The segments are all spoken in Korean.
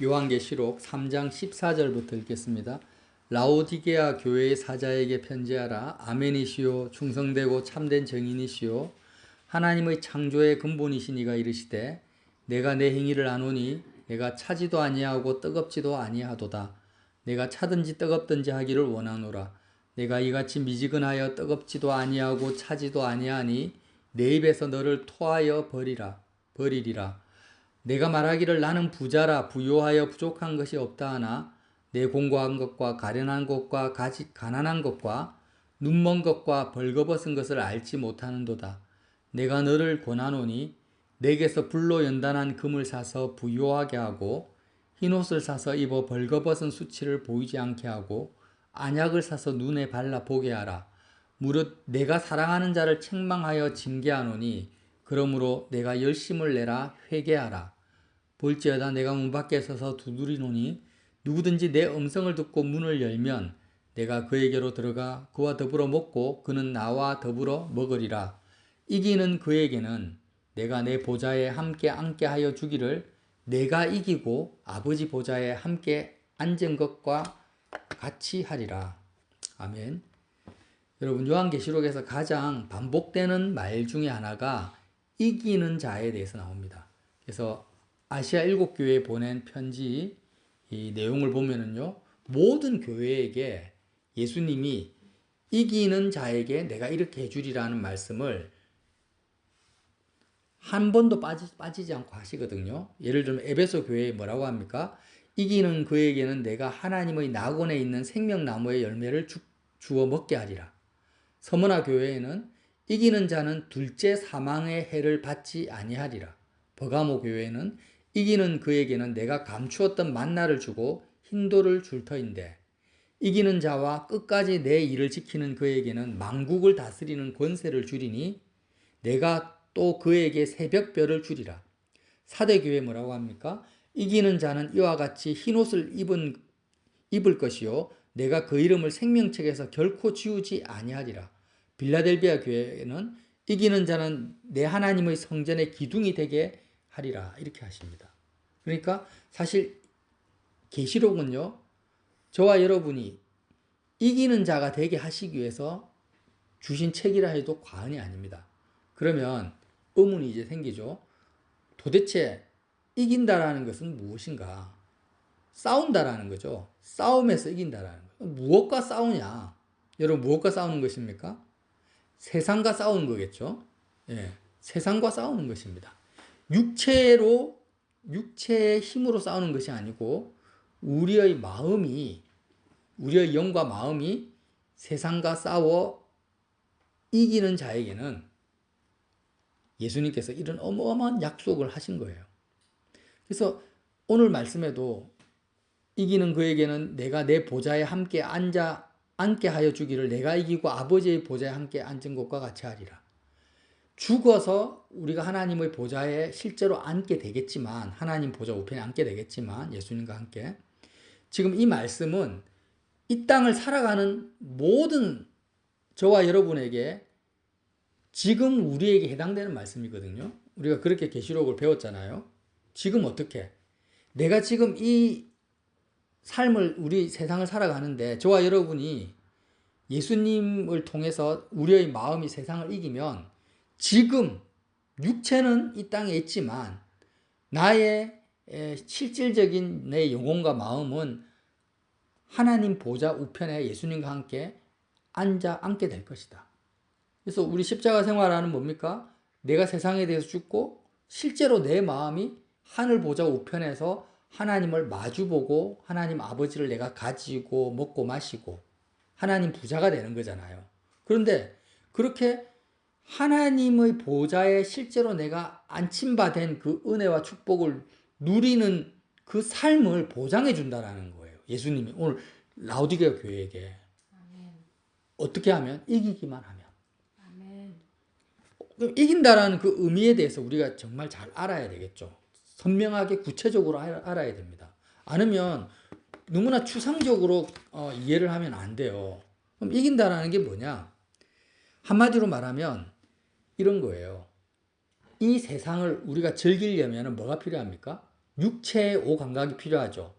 요한계시록 3장 14절부터 읽겠습니다. 라오디게아 교회의 사자에게 편지하라. 아멘이시오. 충성되고 참된 증인이시오. 하나님의 창조의 근본이시니가 이르시되 내가 내 행위를 아노니 내가 차지도 아니하고 뜨겁지도 아니하도다. 내가 차든지 뜨겁든지 하기를 원하노라. 내가 이같이 미지근하여 뜨겁지도 아니하고 차지도 아니하니 내 입에서 너를 토하여 버리리라. 내가 말하기를 나는 부자라 부요하여 부족한 것이 없다 하나 내 공고한 것과 가련한 것과 가난한 것과 눈먼 것과 벌거벗은 것을 알지 못하는도다. 내가 너를 권하노니 내게서 불로 연단한 금을 사서 부요하게 하고 흰옷을 사서 입어 벌거벗은 수치를 보이지 않게 하고 안약을 사서 눈에 발라 보게 하라. 무릇 내가 사랑하는 자를 책망하여 징계하노니 그러므로 내가 열심을 내라 회개하라. 볼지어다 내가 문 밖에 서서 두드리노니 누구든지 내 음성을 듣고 문을 열면 내가 그에게로 들어가 그와 더불어 먹고 그는 나와 더불어 먹으리라. 이기는 그에게는 내가 내 보좌에 함께 앉게 하여 주기를 내가 이기고 아버지 보좌에 함께 앉은 것과 같이 하리라. 아멘. 여러분, 요한계시록에서 가장 반복되는 말 중에 하나가 이기는 자에 대해서 나옵니다. 그래서 아시아 7교회에 보낸 편지 이 내용을 보면은요, 모든 교회에게 예수님이 이기는 자에게 내가 이렇게 해주리라는 말씀을 한 번도 빠지지 않고 하시거든요. 예를 들면 에베소 교회에 뭐라고 합니까? 이기는 그에게는 내가 하나님의 낙원에 있는 생명나무의 열매를 주어 먹게 하리라. 서머나 교회에는 이기는 자는 둘째 사망의 해를 받지 아니하리라. 버가모 교회에는 이기는 그에게는 내가 감추었던 만나를 주고 흰돌을 줄 터인데 이기는 자와 끝까지 내 일을 지키는 그에게는 만국을 다스리는 권세를 주리니 내가 또 그에게 새벽별을 주리라. 사대교회 뭐라고 합니까? 이기는 자는 이와 같이 흰옷을 입을 것이요 내가 그 이름을 생명책에서 결코 지우지 아니하리라. 빌라델비아 교회는 이기는 자는 내 하나님의 성전의 기둥이 되게 하리라. 이렇게 하십니다. 그러니까 사실 계시록은요, 저와 여러분이 이기는 자가 되게 하시기 위해서 주신 책이라 해도 과언이 아닙니다. 그러면 의문이 이제 생기죠. 도대체 이긴다라는 것은 무엇인가? 싸운다라는 거죠. 싸움에서 이긴다라는 거. 무엇과 싸우냐? 여러분, 무엇과 싸우는 것입니까? 세상과 싸우는 거겠죠. 예, 세상과 싸우는 것입니다. 육체의 힘으로 싸우는 것이 아니고 우리의 영과 마음이 세상과 싸워 이기는 자에게는 예수님께서 이런 어마어마한 약속을 하신 거예요. 그래서 오늘 말씀에도 이기는 그에게는 내가 내 보좌에 함께 앉게 하여 주기를 내가 이기고 아버지의 보좌에 함께 앉은 것과 같이 하리라. 죽어서 우리가 하나님의 보좌에 실제로 앉게 되겠지만, 하나님 보좌 우편에 앉게 되겠지만, 예수님과 함께. 지금 이 말씀은 이 땅을 살아가는 모든 저와 여러분에게 지금 우리에게 해당되는 말씀이거든요. 우리가 그렇게 계시록을 배웠잖아요. 지금 어떻게? 내가 지금 이 삶을, 우리 세상을 살아가는데 저와 여러분이 예수님을 통해서 우리의 마음이 세상을 이기면 지금 육체는 이 땅에 있지만 나의 실질적인 내 영혼과 마음은 하나님 보좌 우편에 예수님과 함께 앉게 될 것이다. 그래서 우리 십자가 생활하는 뭡니까? 내가 세상에 대해서 죽고 실제로 내 마음이 하늘 보좌 우편에서 하나님을 마주보고 하나님 아버지를 내가 가지고 먹고 마시고 하나님 부자가 되는 거잖아요. 그런데 그렇게 하나님의 보좌에 실제로 내가 안침받은 그 은혜와 축복을 누리는 그 삶을 보장해 준다라는 거예요. 예수님이 오늘 라오디게아 교회에게. 아멘. 어떻게 하면? 이기기만 하면. 아멘. 이긴다라는 그 의미에 대해서 우리가 정말 잘 알아야 되겠죠. 선명하게 구체적으로 알아야 됩니다. 않으면 너무나 추상적으로 이해를 하면 안 돼요. 그럼 이긴다라는 게 뭐냐? 한마디로 말하면 이런 거예요. 이 세상을 우리가 즐기려면 뭐가 필요합니까? 육체의 오감각이 필요하죠.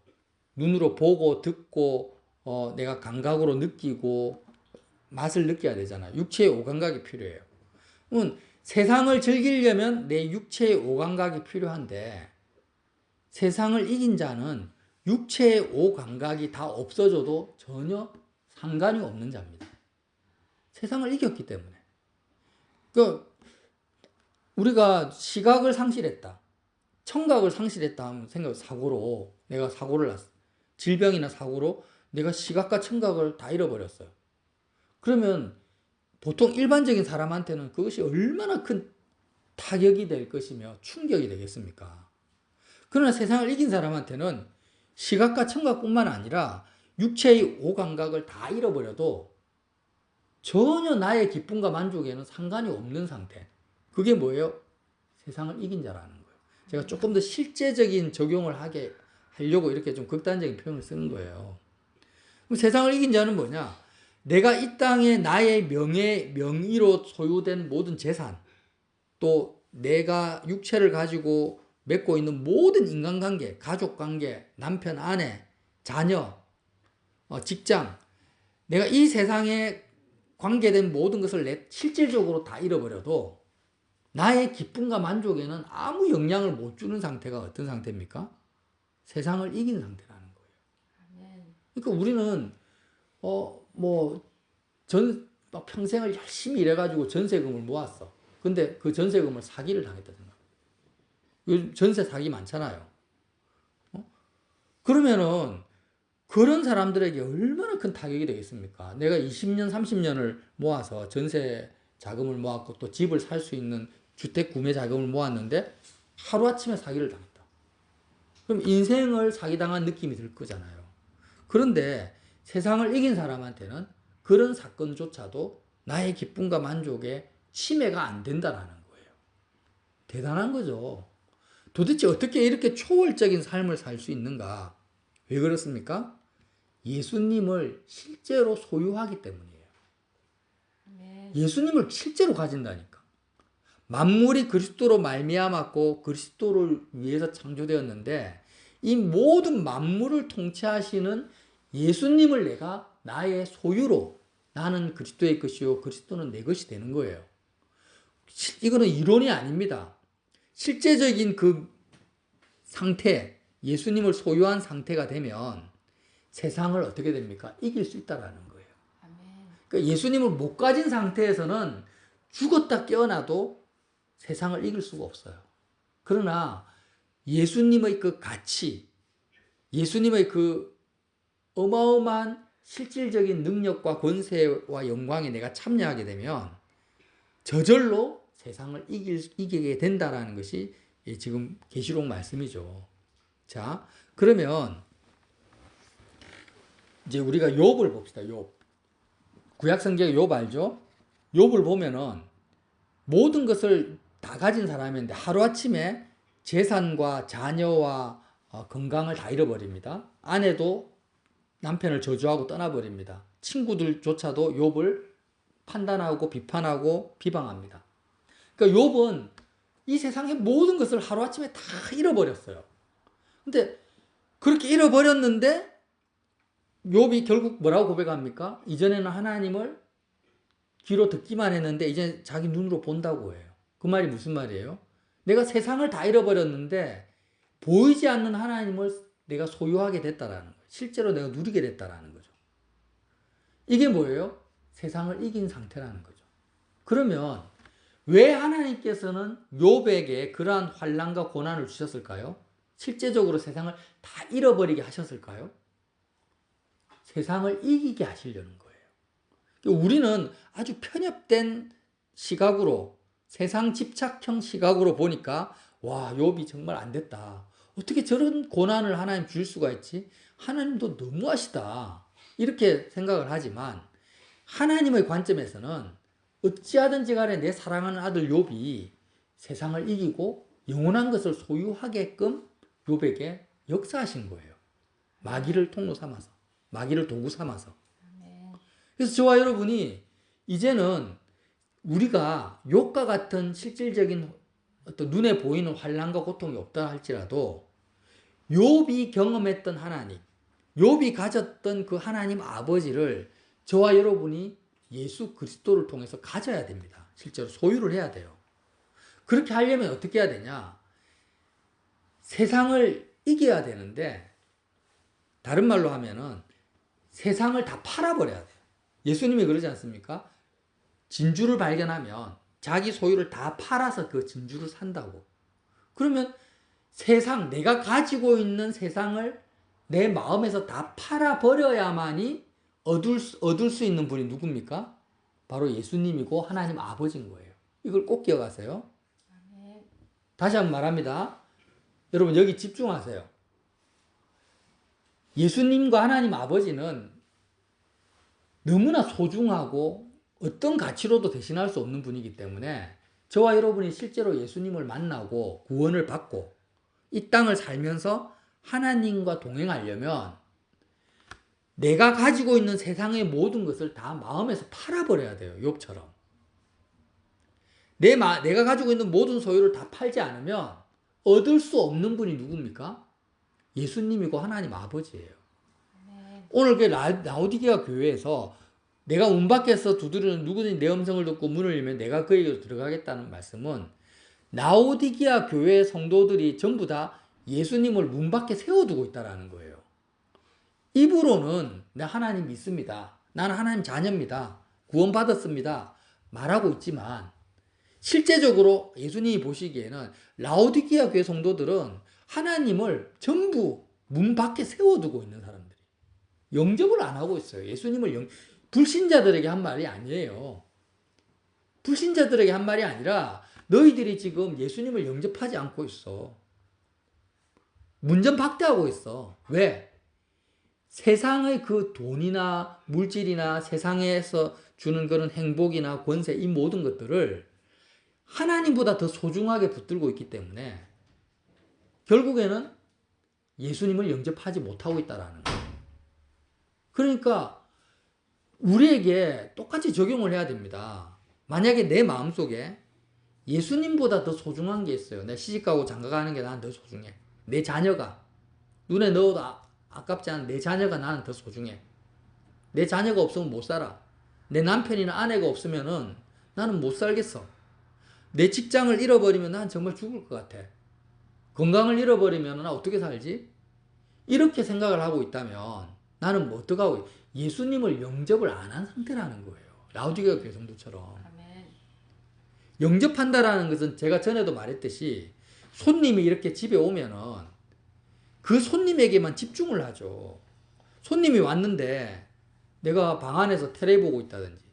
눈으로 보고 듣고 내가 감각으로 느끼고 맛을 느껴야 되잖아요. 육체의 오감각이 필요해요. 그러면 세상을 즐기려면 내 육체의 오감각이 필요한데 세상을 이긴 자는 육체의 오감각이 다 없어져도 전혀 상관이 없는 자입니다. 세상을 이겼기 때문에. 그러니까 우리가 시각을 상실했다. 청각을 상실했다 하면 사고로 내가 사고를 났어. 질병이나 사고로 내가 시각과 청각을 다 잃어버렸어요. 그러면 보통 일반적인 사람한테는 그것이 얼마나 큰 타격이 될 것이며 충격이 되겠습니까? 그러나 세상을 이긴 사람한테는 시각과 청각뿐만 아니라 육체의 오감각을 다 잃어버려도 전혀 나의 기쁨과 만족에는 상관이 없는 상태. 그게 뭐예요? 세상을 이긴 자라는 거예요. 제가 조금 더 실제적인 적용을 하려고 이렇게 좀 극단적인 표현을 쓰는 거예요. 그럼 세상을 이긴 자는 뭐냐? 내가 이 땅에 나의 명의로 소유된 모든 재산, 또 내가 육체를 가지고 맺고 있는 모든 인간관계, 가족관계, 남편, 아내, 자녀, 직장, 내가 이 세상에 관계된 모든 것을 실질적으로 다 잃어버려도 나의 기쁨과 만족에는 아무 영향을 못 주는 상태가 어떤 상태입니까? 세상을 이긴 상태라는 거예요. 그러니까 우리는 막 평생을 열심히 일해가지고 전세금을 모았어. 근데 그 전세금을 사기를 당했다 생각. 요즘 전세 사기 많잖아요. 그러면은 그런 사람들에게 얼마나 큰 타격이 되겠습니까? 내가 20년, 30년을 모아서 전세 자금을 모았고 또 집을 살 수 있는 주택 구매 자금을 모았는데 하루아침에 사기를 당했다. 그럼 인생을 사기당한 느낌이 들 거잖아요. 그런데 세상을 이긴 사람한테는 그런 사건조차도 나의 기쁨과 만족에 침해가 안 된다라는 거예요. 대단한 거죠. 도대체 어떻게 이렇게 초월적인 삶을 살 수 있는가? 왜 그렇습니까? 예수님을 실제로 소유하기 때문이에요. 예수님을 실제로 가진다니까. 만물이 그리스도로 말미암았고 그리스도를 위해서 창조되었는데 이 모든 만물을 통치하시는 예수님을 내가 나의 소유로 나는 그리스도의 것이요 그리스도는 내 것이 되는 거예요. 이거는 이론이 아닙니다. 실제적인 그 상태, 예수님을 소유한 상태가 되면 세상을 어떻게 됩니까? 이길 수 있다라는 거예요. 그러니까 예수님을 못 가진 상태에서는 죽었다 깨어나도 세상을 이길 수가 없어요. 그러나 예수님의 그 가치, 예수님의 그 어마어마한 실질적인 능력과 권세와 영광에 내가 참여하게 되면 저절로 세상을 이기게 된다라는 것이 지금 계시록 말씀이죠. 자, 그러면 이제 우리가 욥을 봅시다. 욥. 구약 성경의 욥 알죠? 욥을 보면은 모든 것을 다 가진 사람인데 하루아침에 재산과 자녀와 건강을 다 잃어버립니다. 아내도 남편을 저주하고 떠나버립니다. 친구들조차도 욥을 판단하고 비판하고 비방합니다. 그러니까 욥은 이 세상의 모든 것을 하루아침에 다 잃어버렸어요. 근데 그렇게 잃어버렸는데 욥이 결국 뭐라고 고백합니까? 이전에는 하나님을 귀로 듣기만 했는데 이제 자기 눈으로 본다고 해요. 그 말이 무슨 말이에요? 내가 세상을 다 잃어버렸는데 보이지 않는 하나님을 내가 소유하게 됐다라는 거예요. 실제로 내가 누리게 됐다라는 거죠. 이게 뭐예요? 세상을 이긴 상태라는 거죠. 그러면 왜 하나님께서는 욥에게 그러한 환난과 고난을 주셨을까요? 실제적으로 세상을 다 잃어버리게 하셨을까요? 세상을 이기게 하시려는 거예요. 우리는 아주 편협된 시각으로 세상 집착형 시각으로 보니까 와, 욥이 정말 안 됐다. 어떻게 저런 고난을 하나님 줄 수가 있지? 하나님도 너무하시다. 이렇게 생각을 하지만 하나님의 관점에서는 어찌하든지 간에 내 사랑하는 아들 욥이 세상을 이기고 영원한 것을 소유하게끔 욥에게 역사하신 거예요. 마귀를 통로 삼아서, 마귀를 도구 삼아서. 그래서 저와 여러분이 이제는 우리가 욥과 같은 실질적인 어떤 눈에 보이는 환난과 고통이 없다 할지라도 욥이 경험했던 하나님, 욥이 가졌던 그 하나님 아버지를 저와 여러분이 예수 그리스도를 통해서 가져야 됩니다. 실제로 소유를 해야 돼요. 그렇게 하려면 어떻게 해야 되냐? 세상을 이겨야 되는데, 다른 말로 하면은 세상을 다 팔아버려야 돼요. 예수님이 그러지 않습니까? 진주를 발견하면 자기 소유를 다 팔아서 그 진주를 산다고. 그러면 세상, 내가 가지고 있는 세상을 내 마음에서 다 팔아버려야만이 얻을 수 있는 분이 누굽니까? 바로 예수님이고 하나님 아버지인 거예요. 이걸 꼭 기억하세요. 다시 한번 말합니다. 여러분 여기 집중하세요. 예수님과 하나님 아버지는 너무나 소중하고 어떤 가치로도 대신할 수 없는 분이기 때문에 저와 여러분이 실제로 예수님을 만나고 구원을 받고 이 땅을 살면서 하나님과 동행하려면 내가 가지고 있는 세상의 모든 것을 다 마음에서 팔아버려야 돼요. 욥처럼. 내가 가지고 있는 모든 소유를 다 팔지 않으면 얻을 수 없는 분이 누굽니까? 예수님이고 하나님 아버지예요. 오늘 그 라오디게아 교회에서 내가 문 밖에서 두드리는 누구든지 내 음성을 듣고 문을 열면 내가 그에게로 들어가겠다는 말씀은 라오디게아 교회 성도들이 전부 다 예수님을 문 밖에 세워두고 있다는 거예요. 입으로는 내 하나님 믿습니다. 나는 하나님 자녀입니다. 구원받았습니다. 말하고 있지만 실제적으로 예수님이 보시기에는 라오디게아 교회 성도들은 하나님을 전부 문 밖에 세워두고 있는 사람들이 영접을 안 하고 있어요. 예수님을 불신자들에게 한 말이 아니에요. 불신자들에게 한 말이 아니라 너희들이 지금 예수님을 영접하지 않고 있어. 문전박대하고 있어. 왜? 세상의 그 돈이나 물질이나 세상에서 주는 그런 행복이나 권세 이 모든 것들을 하나님보다 더 소중하게 붙들고 있기 때문에 결국에는 예수님을 영접하지 못하고 있다는 거예요. 그러니까 우리에게 똑같이 적용을 해야 됩니다. 만약에 내 마음속에 예수님보다 더 소중한 게 있어요. 내 시집가고 장가가는 게 나는 더 소중해. 내 자녀가 눈에 넣어도 아깝지 않은 내 자녀가 나는 더 소중해. 내 자녀가 없으면 못 살아. 내 남편이나 아내가 없으면은 나는 못 살겠어. 내 직장을 잃어버리면 난 정말 죽을 것 같아. 건강을 잃어버리면 나 어떻게 살지? 이렇게 생각을 하고 있다면 나는 뭐 어떡하고 예수님을 영접을 안 한 상태라는 거예요. 라오디게아 교회 성도처럼. 영접한다라는 것은 제가 전에도 말했듯이 손님이 이렇게 집에 오면은 그 손님에게만 집중을 하죠. 손님이 왔는데 내가 방 안에서 텔레 보고 있다든지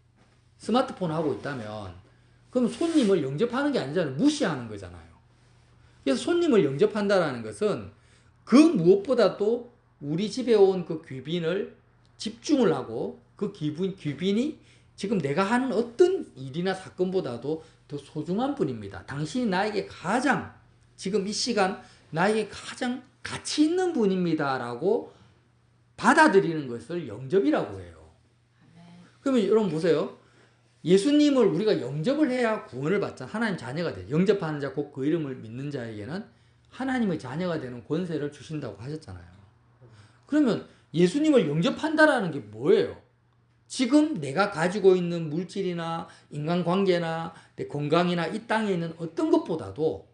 스마트폰 하고 있다면 그럼 손님을 영접하는 게 아니잖아요. 무시하는 거잖아요. 그래서 손님을 영접한다라는 것은 그 무엇보다도 우리 집에 온 그 귀빈을 집중을 하고 그 귀빈이 지금 내가 하는 어떤 일이나 사건보다도 더 소중한 분입니다. 당신이 나에게 가장 지금 이 시간 나에게 가장 가치 있는 분입니다 라고 받아들이는 것을 영접이라고 해요. 그러면 여러분 보세요. 예수님을 우리가 영접을 해야 구원을 받자. 하나님 자녀가 돼. 영접하는 자 곧 그 이름을 믿는 자에게는 하나님의 자녀가 되는 권세를 주신다고 하셨잖아요. 그러면 예수님을 영접한다라는 게 뭐예요? 지금 내가 가지고 있는 물질이나 인간관계나 내 건강이나 이 땅에 있는 어떤 것보다도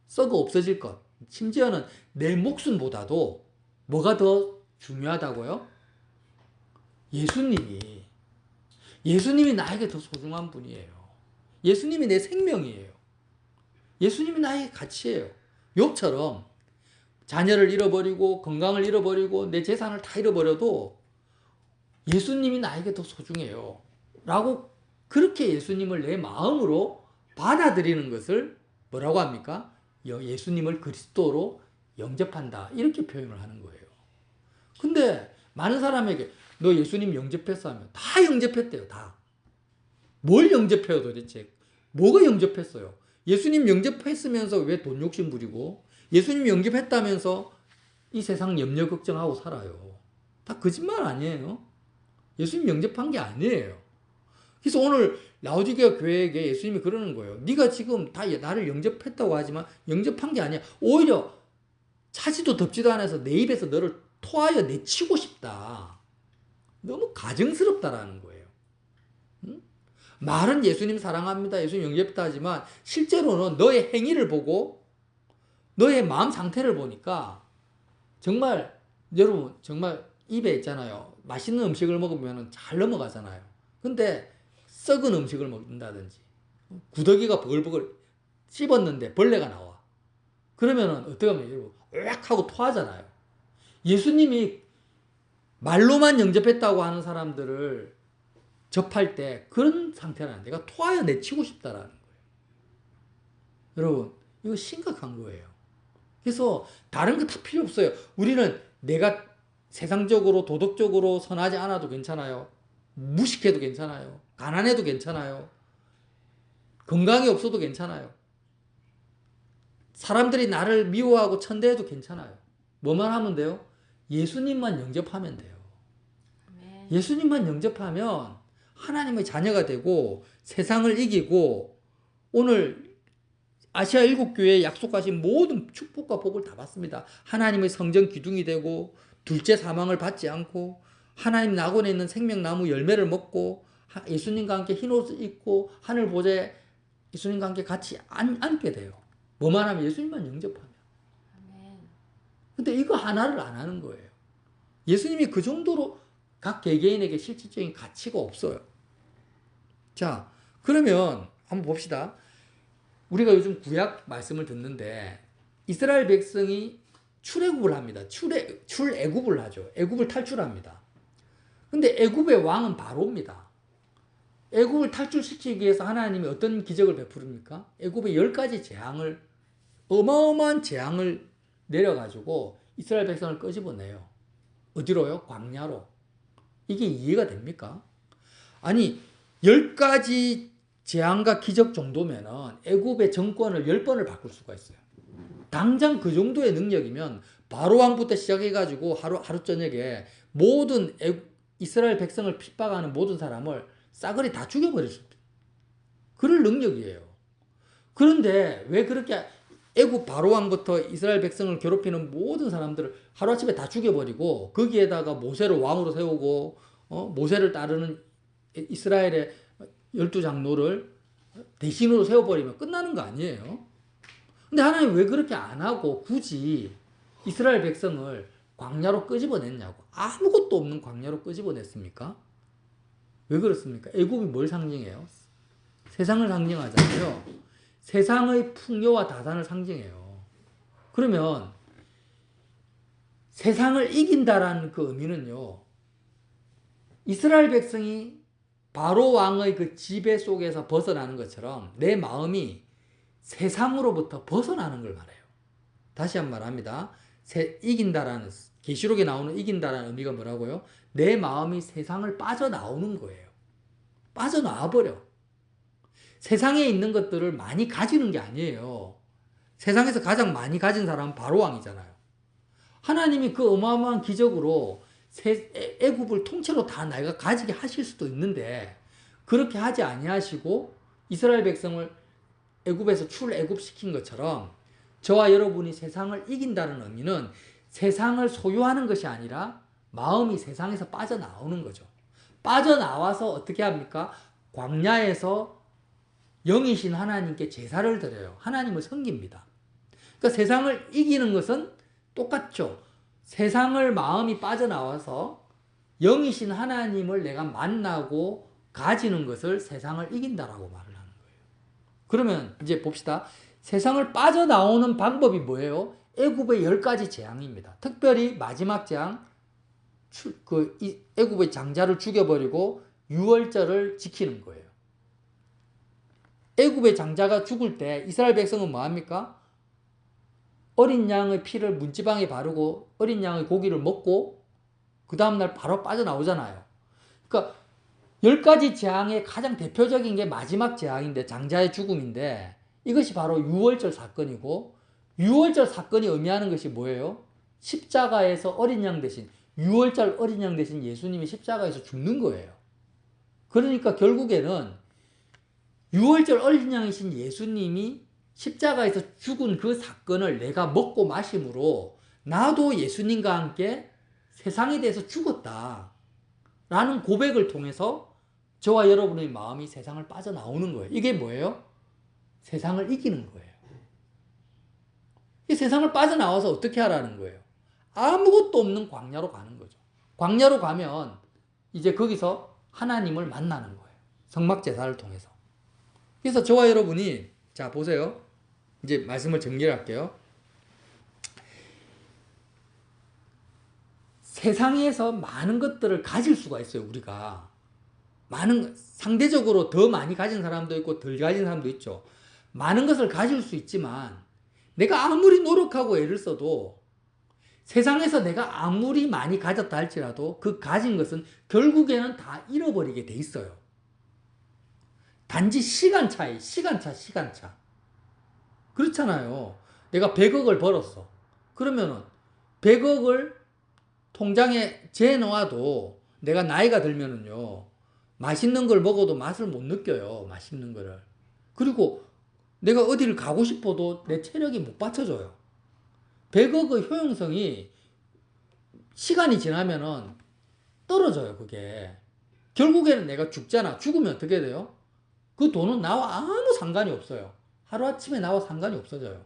썩어 없어질 것, 심지어는 내 목숨보다도 뭐가 더 중요하다고요? 예수님이 나에게 더 소중한 분이에요. 예수님이 내 생명이에요. 예수님이 나에게 가치예요. 욥처럼 자녀를 잃어버리고 건강을 잃어버리고 내 재산을 다 잃어버려도 예수님이 나에게 더 소중해요. 라고 그렇게 예수님을 내 마음으로 받아들이는 것을 뭐라고 합니까? 예수님을 그리스도로 영접한다. 이렇게 표현을 하는 거예요. 근데 많은 사람에게 너 예수님 영접했어 하면 다 영접했대요. 다. 뭘 영접해요 도대체? 뭐가 영접했어요? 예수님 영접했으면서 왜 돈 욕심 부리고 예수님 영접했다면서 이 세상 염려 걱정하고 살아요. 다 거짓말 아니에요? 예수님 영접한 게 아니에요. 그래서 오늘 라오디게아 교회에게 예수님이 그러는 거예요. 네가 지금 다 나를 영접했다고 하지만 영접한 게 아니야. 오히려 차지도 덥지도 않아서 내 입에서 너를 토하여 내치고 싶다. 너무 가증스럽다라는 거예요. 응? 말은 예수님 사랑합니다. 예수님 영접했다 하지만 실제로는 너의 행위를 보고 너의 마음 상태를 보니까 정말 여러분 정말 입에 있잖아요. 맛있는 음식을 먹으면 잘 넘어가잖아요. 근데 썩은 음식을 먹는다든지 구더기가 버글버글 씹었는데 벌레가 나와. 그러면은 어떻게 하면 여러분 으악 하고 토하잖아요. 예수님이 말로만 영접했다고 하는 사람들을 접할 때 그런 상태는 내가 토하여 내치고 싶다라는 거예요. 여러분 이거 심각한 거예요. 그래서 다른 거 다 필요 없어요. 우리는 내가 세상적으로 도덕적으로 선하지 않아도 괜찮아요. 무식해도 괜찮아요. 가난해도 괜찮아요. 건강이 없어도 괜찮아요. 사람들이 나를 미워하고 천대해도 괜찮아요. 뭐만 하면 돼요? 예수님만 영접하면 돼요. 아멘. 예수님만 영접하면 하나님의 자녀가 되고 세상을 이기고 오늘 아시아 일곱교회에 약속하신 모든 축복과 복을 다 받습니다. 하나님의 성전 기둥이 되고 둘째 사망을 받지 않고 하나님 낙원에 있는 생명나무 열매를 먹고 예수님과 함께 흰옷을 입고 하늘 보좌에 예수님과 함께 같이 앉게 돼요. 뭐만 하면 예수님만 영접하면. 아멘. 근데 이거 하나를 안 하는 거예요. 예수님이 그 정도로 각 개개인에게 실질적인 가치가 없어요. 자, 그러면 한번 봅시다. 우리가 요즘 구약 말씀을 듣는데 이스라엘 백성이 출애굽을 합니다. 출애굽을 하죠. 애굽을 탈출합니다. 근데 애굽의 왕은 바로입니다. 애굽을 탈출시키기 위해서 하나님이 어떤 기적을 베푸릅니까? 애굽에 10가지 재앙을 어마어마한 재앙을 내려가지고 이스라엘 백성을 끄집어내요. 어디로요? 광야로. 이게 이해가 됩니까? 아니 10가지 재앙과 기적 정도면은 애굽의 정권을 10번을 바꿀 수가 있어요. 당장 그 정도의 능력이면 바로 왕부터 시작해가지고 하루 저녁에 모든 이스라엘 백성을 핍박하는 모든 사람을 싸그리 다 죽여버릴 수 있어요. 그럴 능력이에요. 그런데 왜 그렇게 애굽 바로 왕부터 이스라엘 백성을 괴롭히는 모든 사람들을 하루아침에 다 죽여버리고 거기에다가 모세를 왕으로 세우고 모세를 따르는 이스라엘의 12장로를 대신으로 세워버리면 끝나는 거 아니에요? 근데 하나님 왜 그렇게 안 하고 굳이 이스라엘 백성을 광야로 끄집어냈냐고. 아무것도 없는 광야로 끄집어냈습니까? 왜 그렇습니까? 애굽이 뭘 상징해요? 세상을 상징하잖아요. 세상의 풍요와 다산을 상징해요. 그러면 세상을 이긴다라는 그 의미는요. 이스라엘 백성이 바로 왕의 그 지배 속에서 벗어나는 것처럼 내 마음이 세상으로부터 벗어나는 걸 말해요. 다시 한번 말합니다. 이긴다라는 계시록에 나오는 이긴다라는 의미가 뭐라고요? 내 마음이 세상을 빠져나오는 거예요. 빠져나와 버려. 세상에 있는 것들을 많이 가지는 게 아니에요. 세상에서 가장 많이 가진 사람은 바로 왕이잖아요. 하나님이 그 어마어마한 기적으로 애굽을 통째로 다 내가 가지게 하실 수도 있는데 그렇게 하지 아니하시고 이스라엘 백성을 애굽에서 출애굽시킨 것처럼 저와 여러분이 세상을 이긴다는 의미는 세상을 소유하는 것이 아니라 마음이 세상에서 빠져나오는 거죠. 빠져나와서 어떻게 합니까? 광야에서 영이신 하나님께 제사를 드려요. 하나님을 섬깁니다. 그러니까 세상을 이기는 것은 똑같죠. 세상을 마음이 빠져나와서 영이신 하나님을 내가 만나고 가지는 것을 세상을 이긴다라고 말을 하는 거예요. 그러면 이제 봅시다. 세상을 빠져나오는 방법이 뭐예요? 애굽의 10가지 재앙입니다. 특별히 마지막 재앙, 애굽의 장자를 죽여버리고 유월절을 지키는 거예요. 애굽의 장자가 죽을 때 이스라엘 백성은 뭐합니까? 어린 양의 피를 문지방에 바르고 어린 양의 고기를 먹고 그 다음날 바로 빠져나오잖아요. 그러니까 10가지 재앙의 가장 대표적인 게 마지막 재앙인데 장자의 죽음인데 이것이 바로 유월절 사건이고 유월절 사건이 의미하는 것이 뭐예요? 십자가에서 어린 양 대신 유월절 어린 양 대신 예수님이 십자가에서 죽는 거예요. 그러니까 결국에는 유월절 어린 양이신 예수님이 십자가에서 죽은 그 사건을 내가 먹고 마심으로 나도 예수님과 함께 세상에 대해서 죽었다 라는 고백을 통해서 저와 여러분의 마음이 세상을 빠져나오는 거예요. 이게 뭐예요? 세상을 이기는 거예요. 이 세상을 빠져나와서 어떻게 하라는 거예요? 아무것도 없는 광야로 가는 거죠. 광야로 가면 이제 거기서 하나님을 만나는 거예요. 성막제사를 통해서. 그래서 저와 여러분이 자 보세요. 이제 말씀을 정리할게요. 세상에서 많은 것들을 가질 수가 있어요. 우리가 상대적으로 더 많이 가진 사람도 있고 덜 가진 사람도 있죠. 많은 것을 가질 수 있지만 내가 아무리 노력하고 애를 써도 세상에서 내가 아무리 많이 가졌다 할지라도 그 가진 것은 결국에는 다 잃어버리게 돼 있어요. 단지 시간 차이, 시간차. 그렇잖아요. 내가 100억을 벌었어. 그러면은 100억을 통장에 재놓아도 내가 나이가 들면은요, 맛있는 걸 먹어도 맛을 못 느껴요. 맛있는 거를. 그리고 내가 어디를 가고 싶어도 내 체력이 못 받쳐줘요. 100억의 효용성이 시간이 지나면은 떨어져요, 그게. 결국에는 내가 죽잖아. 죽으면 어떻게 돼요? 그 돈은 나와 아무 상관이 없어요. 하루아침에 나와 상관이 없어져요.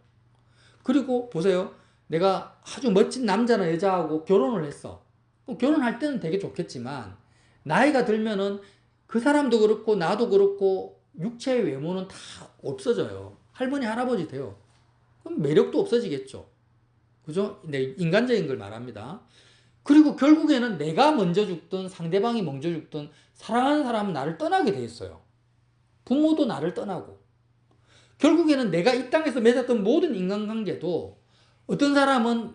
그리고 보세요. 내가 아주 멋진 남자나 여자하고 결혼을 했어. 결혼할 때는 되게 좋겠지만 나이가 들면은 그 사람도 그렇고 나도 그렇고 육체의 외모는 다 없어져요. 할머니 할아버지 돼요. 그럼 매력도 없어지겠죠. 그죠? 네, 인간적인 걸 말합니다. 그리고 결국에는 내가 먼저 죽든 상대방이 먼저 죽든 사랑하는 사람은 나를 떠나게 돼 있어요. 부모도 나를 떠나고. 결국에는 내가 이 땅에서 맺었던 모든 인간관계도 어떤 사람은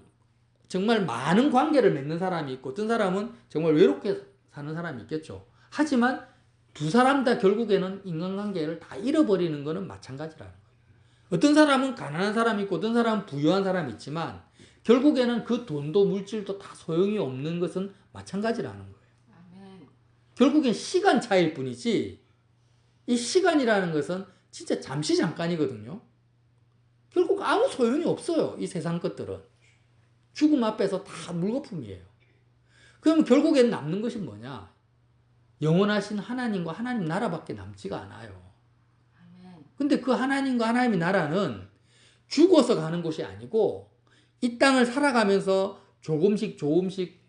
정말 많은 관계를 맺는 사람이 있고 어떤 사람은 정말 외롭게 사는 사람이 있겠죠. 하지만 두 사람 다 결국에는 인간관계를 다 잃어버리는 것은 마찬가지라는 거예요. 어떤 사람은 가난한 사람이 있고 어떤 사람은 부유한 사람이 있지만 결국에는 그 돈도 물질도 다 소용이 없는 것은 마찬가지라는 거예요. 아멘. 결국엔 시간 차이일 뿐이지 이 시간이라는 것은 진짜 잠시 잠깐이거든요. 결국 아무 소용이 없어요. 이 세상 것들은. 죽음 앞에서 다 물거품이에요. 그럼 결국엔 남는 것이 뭐냐? 영원하신 하나님과 하나님 나라밖에 남지가 않아요. 아멘. 근데 그 하나님과 하나님의 나라는 죽어서 가는 곳이 아니고 이 땅을 살아가면서 조금씩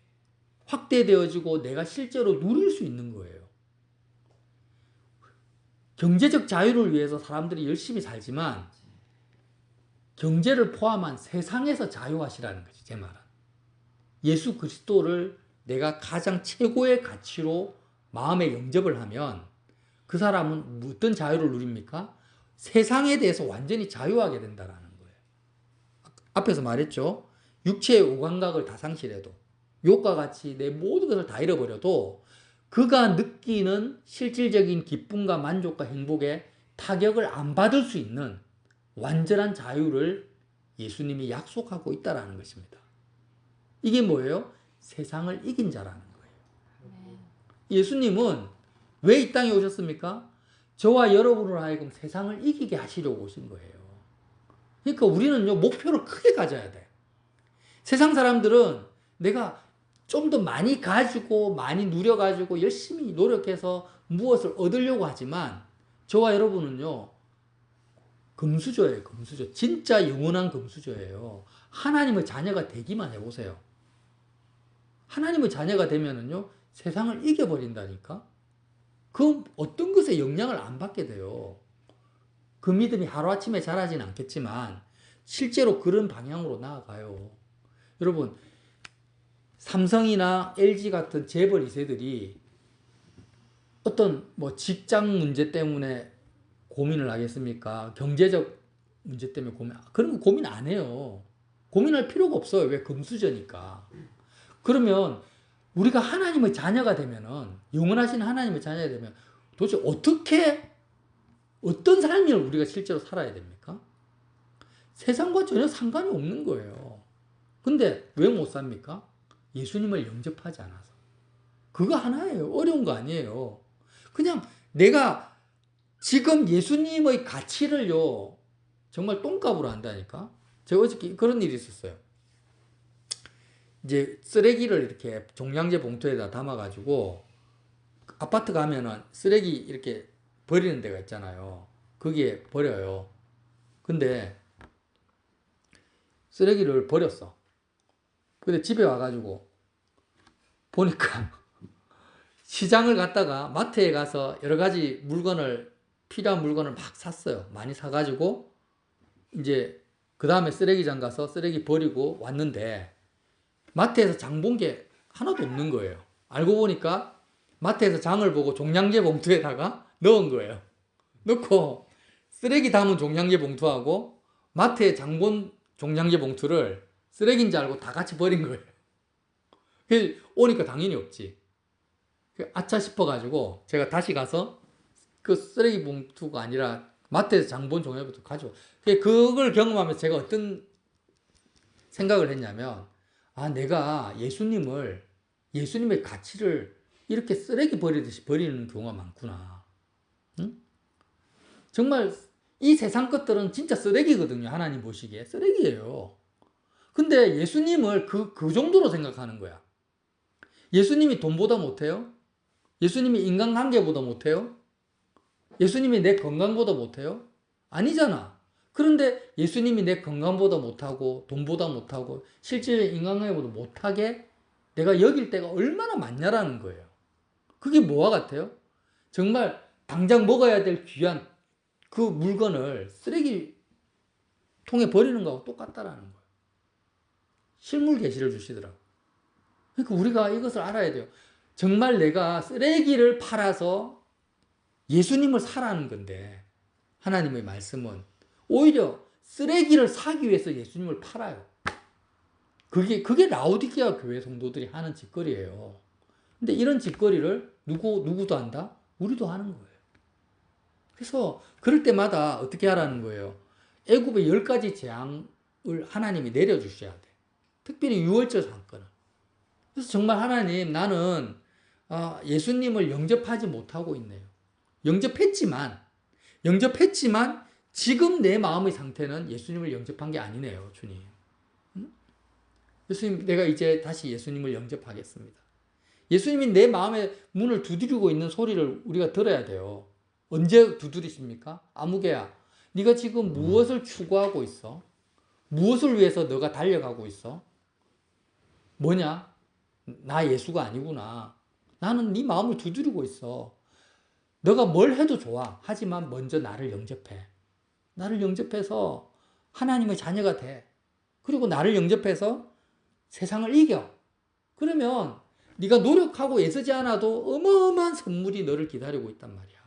확대되어지고 내가 실제로 누릴 수 있는 거예요. 경제적 자유를 위해서 사람들이 열심히 살지만 경제를 포함한 세상에서 자유하시라는 거지, 제 말은. 예수 그리스도를 내가 가장 최고의 가치로 마음에 영접을 하면 그 사람은 어떤 자유를 누립니까? 세상에 대해서 완전히 자유하게 된다는 거예요. 앞에서 말했죠. 육체의 오감각을 다 상실해도 욕과 같이 내 모든 것을 다 잃어버려도 그가 느끼는 실질적인 기쁨과 만족과 행복에 타격을 안 받을 수 있는 완전한 자유를 예수님이 약속하고 있다는 것입니다. 이게 뭐예요? 세상을 이긴 자라는 거예요. 아멘. 예수님은 왜 이 땅에 오셨습니까? 저와 여러분을 하여금 세상을 이기게 하시려고 오신 거예요. 그러니까 우리는요, 목표를 크게 가져야 돼. 세상 사람들은 내가 좀 더 많이 가지고 많이 누려가지고 열심히 노력해서 무엇을 얻으려고 하지만 저와 여러분은요, 금수저예요. 금수저. 진짜 영원한 금수저예요. 하나님의 자녀가 되기만 해보세요. 하나님의 자녀가 되면은요, 세상을 이겨버린다니까? 그 어떤 것에 영향을 안 받게 돼요. 그 믿음이 하루아침에 자라진 않겠지만 실제로 그런 방향으로 나아가요. 여러분, 삼성이나 LG 같은 재벌 2세들이 어떤 직장 문제 때문에 고민을 하겠습니까? 경제적 문제 때문에 그런 거 고민 안 해요. 고민할 필요가 없어요. 왜? 금수저니까. 그러면 우리가 하나님의 자녀가 되면은, 영원하신 하나님의 자녀가 되면 도대체 어떤 삶을 우리가 실제로 살아야 됩니까? 세상과 전혀 상관이 없는 거예요. 근데 왜 못 삽니까? 예수님을 영접하지 않아서. 그거 하나예요. 어려운 거 아니에요. 그냥 내가 지금 예수님의 가치를요, 정말 똥값으로 한다니까? 제가 어저께 그런 일이 있었어요. 이제 쓰레기를 이렇게 종량제 봉투에다 담아가지고 아파트 가면은 쓰레기 이렇게 버리는 데가 있잖아요. 거기에 버려요. 근데 쓰레기를 버렸어. 근데 집에 와가지고 보니까 시장을 갔다가 마트에 가서 여러 가지 물건을, 필요한 물건을 막 샀어요. 많이 사가지고 이제 그 다음에 쓰레기장 가서 쓰레기 버리고 왔는데 마트에서 장 본 게 하나도 없는 거예요. 알고 보니까 마트에서 장을 보고 종량제 봉투에다가 넣은 거예요. 넣고 쓰레기 담은 종량제 봉투하고 마트에 장 본 종량제 봉투를 쓰레기인 줄 알고 다 같이 버린 거예요. 그래서 오니까 당연히 없지. 아차 싶어가지고 제가 다시 가서 그 쓰레기 봉투가 아니라 마트에서 장 본 종량제 봉투 가지고, 그걸 경험하면서 제가 어떤 생각을 했냐면, 아, 내가 예수님의 가치를 이렇게 쓰레기 버리듯이 버리는 경우가 많구나. 응? 정말 이 세상 것들은 진짜 쓰레기거든요. 하나님 보시기에 쓰레기예요. 근데 예수님을 그 정도로 생각하는 거야. 예수님이 돈보다 못해요? 예수님이 인간관계보다 못해요? 예수님이 내 건강보다 못해요? 아니잖아. 그런데 예수님이 내 건강보다 못하고 돈보다 못하고 실질적인 인간관계보다 못하게 내가 여길 때가 얼마나 많냐라는 거예요. 그게 뭐와 같아요? 정말 당장 먹어야 될 귀한 그 물건을 쓰레기통에 버리는 거하고 똑같다라는 거예요. 실물 계시를 주시더라고요. 그러니까 우리가 이것을 알아야 돼요. 정말 내가 쓰레기를 팔아서 예수님을 사라는 건데, 하나님의 말씀은 오히려 쓰레기를 사기 위해서 예수님을 팔아요. 그게 라오디게아 교회 성도들이 하는 짓거리예요. 근데 이런 짓거리를 누구도 한다? 우리도 하는 거예요. 그래서 그럴 때마다 어떻게 하라는 거예요? 애굽의 10가지 재앙을 하나님이 내려주셔야 돼. 특별히 유월절 사건을. 그래서 정말 하나님, 나는 예수님을 영접하지 못하고 있네요. 영접했지만 지금 내 마음의 상태는 예수님을 영접한 게 아니네요, 주님. 예수님, 내가 이제 다시 예수님을 영접하겠습니다. 예수님이 내 마음의 문을 두드리고 있는 소리를 우리가 들어야 돼요. 언제 두드리십니까? 아무개야, 네가 지금 무엇을 추구하고 있어? 무엇을 위해서 너가 달려가고 있어? 뭐냐? 나 예수가 아니구나. 나는 네 마음을 두드리고 있어. 너가 뭘 해도 좋아. 하지만 먼저 나를 영접해. 나를 영접해서 하나님의 자녀가 돼. 그리고 나를 영접해서 세상을 이겨. 그러면 네가 노력하고 애쓰지 않아도 어마어마한 선물이 너를 기다리고 있단 말이야.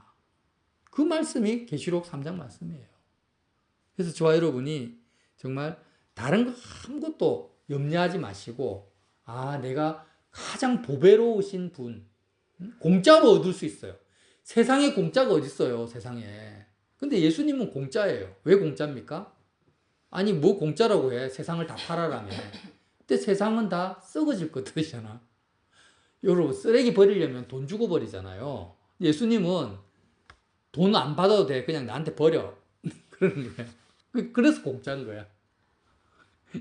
그 말씀이 계시록 3장 말씀이에요. 그래서 저와 여러분이 정말 다른 거 아무것도 염려하지 마시고, 내가 가장 보배로우신 분, 공짜로 얻을 수 있어요. 세상에 공짜가 어디 있어요, 세상에. 근데 예수님은 공짜예요. 왜 공짜입니까? 아니, 뭐 공짜라고 해. 세상을 다 팔아라며. 근데 세상은 다 썩어질 것들이잖아. 여러분, 쓰레기 버리려면 돈 주고 버리잖아요. 예수님은 돈 안 받아도 돼. 그냥 나한테 버려. 그러는 거야. 그래서 공짜인 거야.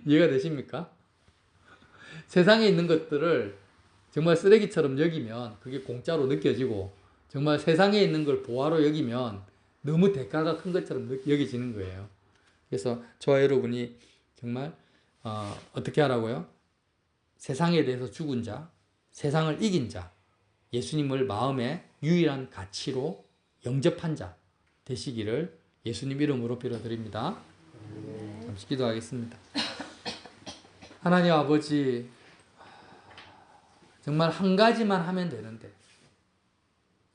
이해가 되십니까? 세상에 있는 것들을 정말 쓰레기처럼 여기면 그게 공짜로 느껴지고, 정말 세상에 있는 걸 보화로 여기면 너무 대가가 큰 것처럼 여겨지는 거예요. 그래서 저와 여러분이 정말 어떻게 하라고요? 세상에 대해서 죽은 자, 세상을 이긴 자, 예수님을 마음의 유일한 가치로 영접한 자 되시기를 예수님 이름으로 빌어드립니다. 잠시 기도하겠습니다. 하나님 아버지, 정말 한 가지만 하면 되는데,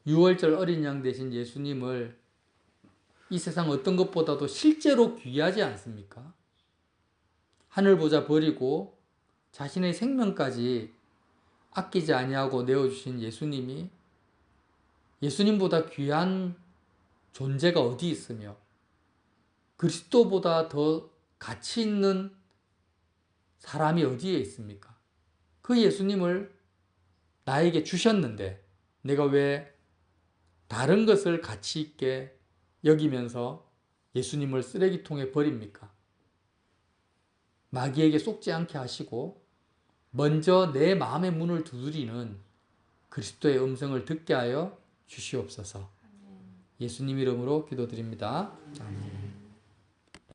유월절 어린 양 되신 예수님을 이 세상 어떤 것보다도 실제로 귀하지 않습니까? 하늘 보자 버리고 자신의 생명까지 아끼지 아니하고 내어주신 예수님이, 예수님보다 귀한 존재가 어디 있으며 그리스도보다 더 가치 있는 사람이 어디에 있습니까? 그 예수님을 나에게 주셨는데 내가 왜 다른 것을 가치 있게 여기면서 예수님을 쓰레기통에 버립니까? 마귀에게 속지 않게 하시고 먼저 내 마음의 문을 두드리는 그리스도의 음성을 듣게 하여 주시옵소서. 예수님 이름으로 기도드립니다. 아멘.